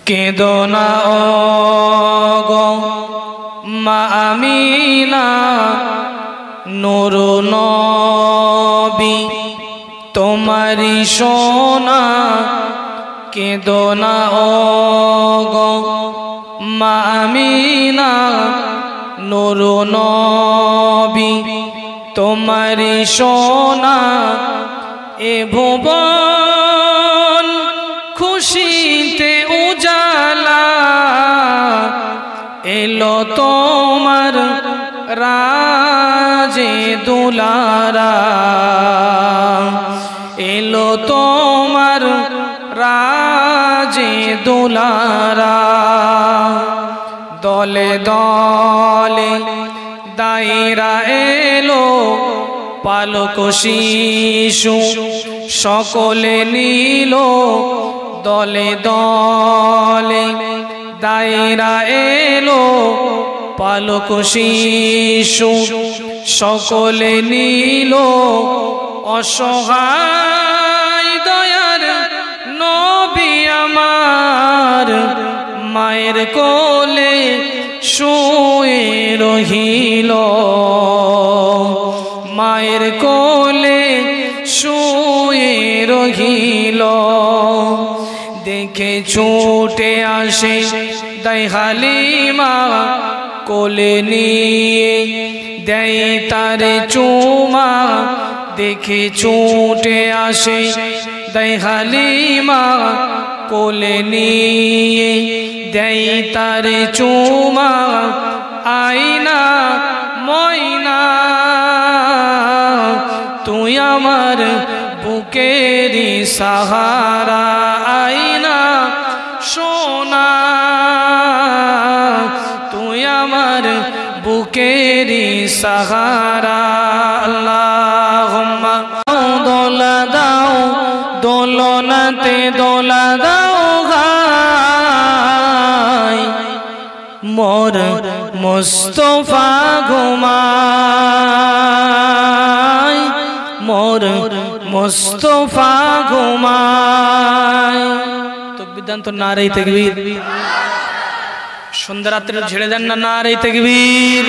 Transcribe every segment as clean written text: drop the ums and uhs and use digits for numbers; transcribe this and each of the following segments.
কেঁদো না ও গো মা আমিনা, নূর নবী তোমারি সোনা। কেঁদো না ও গো মা আমিনা, নূর নবী তোমারি সোনা। এ ভুবন খুশিতে উজালা, এলো তোমার রাজে দুলারা, এলো তোমার রাজে দুলারা। দলে দলে দায়রা এলো, পালক শিশু সকলে নিল। দলে দলে দায়রা এলো, পালক শিশু সকলে নিল। অসহায় দয়ার নবী আমার, মায়ের কোলে শুয়ে রহিল, মায়ের কোলে শুয়ে রহিল। দেখে ছুটে আসে দাই হালিমা, কোলে নিয়ে দেয় তারে চুমা। দেখে ছুটে আসে দাই হালিমা, কোলে নিয়ে দেয় তারে চুমা। আয়না ময়না তুই আমার বুকেরি সাহারা, আয়না সোনা তুই আমার বুকেরি সাহারা। আল্লাহুম্মা দোলা দাও, দোলনাতে দোলা দাও গায়, মোর মুস্তাফা ঘুমায়, মোর মুস্তাফা ঘুমায়। তাকবীর দেন তো, নারে তাকবীর। সন্ধ্যা রাত্রে ঝেড়ে দেন না, নারে তাকবীর।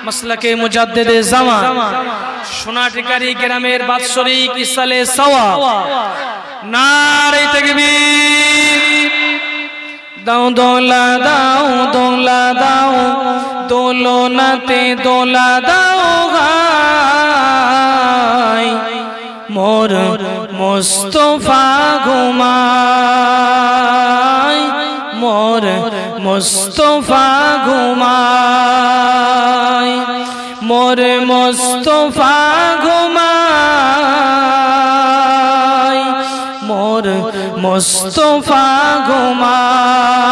মাসলাকে মুজাদ্দিদে জামান, সোনাটিকারি গ্রামের বাৎসরিক ইসালে সওয়াব, নারে তাকবীর। দাও দোলা দাও, দোলা দাও, দোলনাতে দোলা দাও গায়, মোর মুস্তাফা ঘুমায়, মোর মুস্তাফা ঘুমায়, মোর মুস্তাফা ঘুমায়, মোর মুস্তাফা ঘুমায়।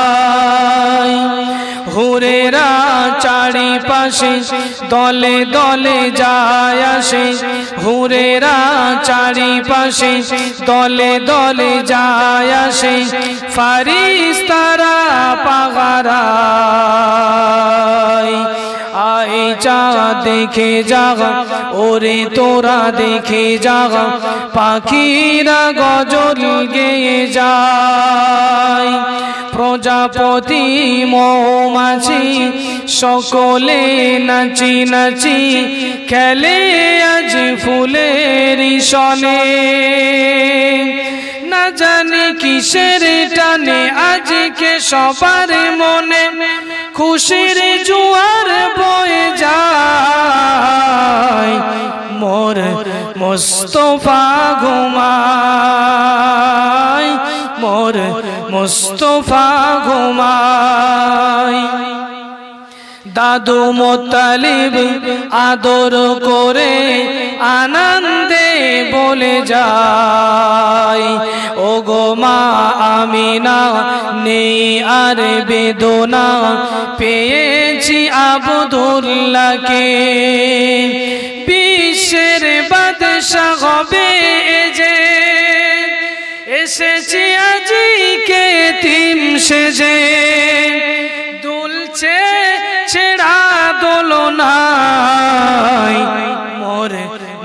হুরেরা চারিপাশে দলে দলে যায় আসে, হুরেরা চারিপাশে দলে দলে যায় আসে। ফারিস্তারা পাহারায়, আয় যা দেখে যাগা, ওরে তোরা দেখে যাগা, পাখিরা গজল গেয়ে যায়। প্রজাপতি মৌমাছি সকলে নাচি নাচি খেলে আজ ফুলের সনে। না জানি কিসের টানে আজকে সবার মনে খুশির জোয়ার বয়ে যায়, মোর মুস্তাফা ঘুমায়, মোর মুস্তাফা ঘুমায়। দাদু মুত্তালিব আদর করে আনন্দে বলে যায়, ও গো মা আমিনা নেই আর বেদনা, পেয়েছি আব্দুল্লাহকে। বিশ্বের বাদশা হবে যে, এসেছি আজিকে তিম সেজে। দুলছে ছেড়া দোলনায়, মোর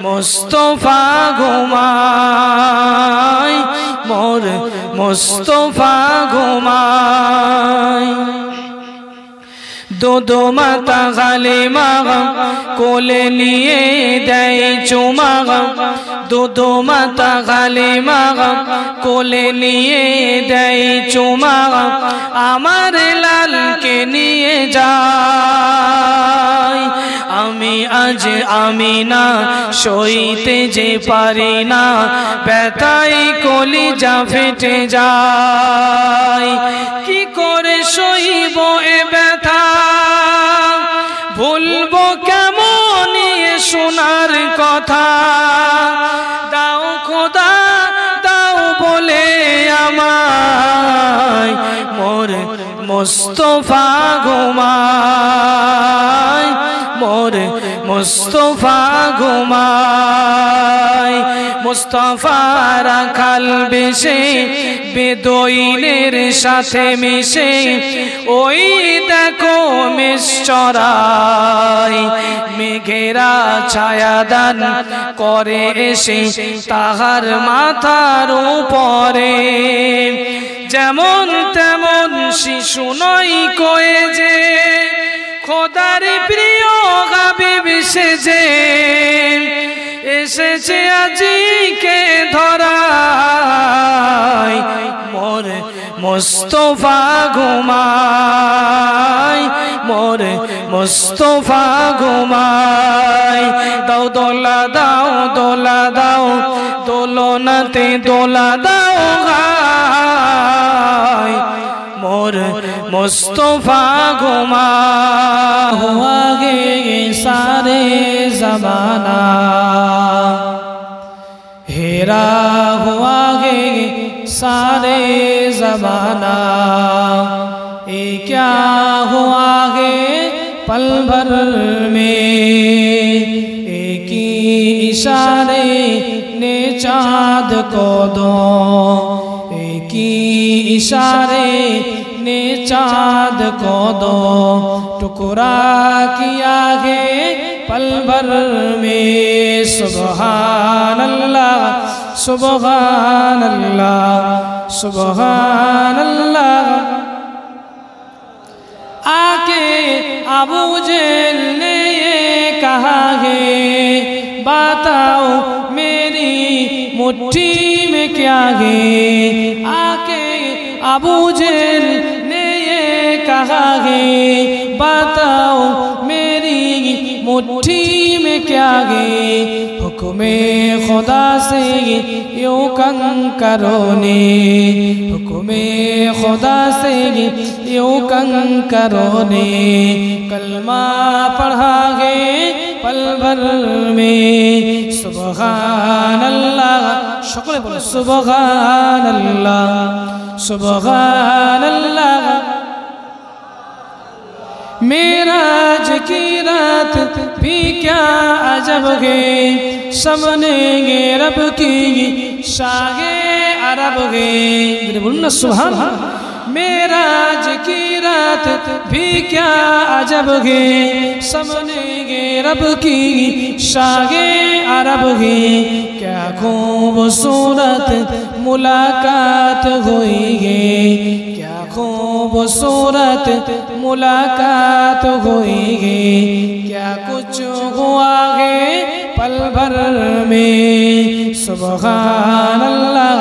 মুস্তাফা ঘুমায়, মোর মুস্তাফা ঘুমায়। দুদু মাতা হালিমা কোলে নিয়ে দেয় চুমা দুদু মাতা হালিমা কোলে নিয়ে দেয় চুমা আমার লালকে নিয়ে যায় আমি আজ আমিনা সইতে যে পারি না ব্যথায় কলিজা ফেটে যায় কি করে সইব এ ব্যথা ভুলবো কেমন এ সোনার কথা দাও খোদা দাও বলে আমায় মোর মুস্তাফা ঘুমায় মোর মুস্তাফা ঘুমায় মুস্তাফা রাখাল বেশে বেদুইনের সাথে মিশে ওই দেখো মেষ চড়ায় মেঘেরা ছায়াদান করে এসে তাহার মাথার উপরে যেমন তেমন শিশু নয় কয়ে যে খোদার প্রিয় হাবিব সেজে এসেছে আজিকে ধরায় মোর মুস্তাফা ঘুমায় মোর মুস্তাফা ঘুমায় দাও দোলা দাও দোলা দাও দোলনাতে দোলা দাও গায় मोर मुस्तफा घुमा हुआ गे सारे ज़माना हेरा हुआ गे सारे ज़माना ये क्या हुआ गे पल भर में एक ही इशारे ने चाँद को दो एक ही इशारे ने चाँद को दो टुकड़ा किया है पल भर में सुबहान अल्लाह सुबहान अल्लाह सुबहान अल्लाह आके अबू जहल ने ये कहा है बताओ मेरी मुट्ठी में क्या है आके अबू जहल ने ये कहा है बताओ मेरी मुट्ठी में क्या है हुक्मे खुदा से यूं कंकरो ने हुक्मे खुदा से यूं कंकरो ने कलमा पढ़ा है पल भर में सुबहान अल्लाह शुक्र बोलो सुबहान अल्लाह सुबहान अल्लाह मेराज की रात भी क्या अजब है सबने गे रब की शागे अरब है बोलना सुभान मेराज की रात भी क्या अजब है सबने गे रब की शागे अरब है क्या खूबसूरत मुलाकात हुई है क्या खूबसूरत मुलाकात हुई है क्या कुछ हुआ है पल भर में सुबहान अल्लाह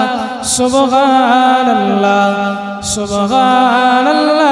सुबहान अल्लाह सुबहान अल्लाह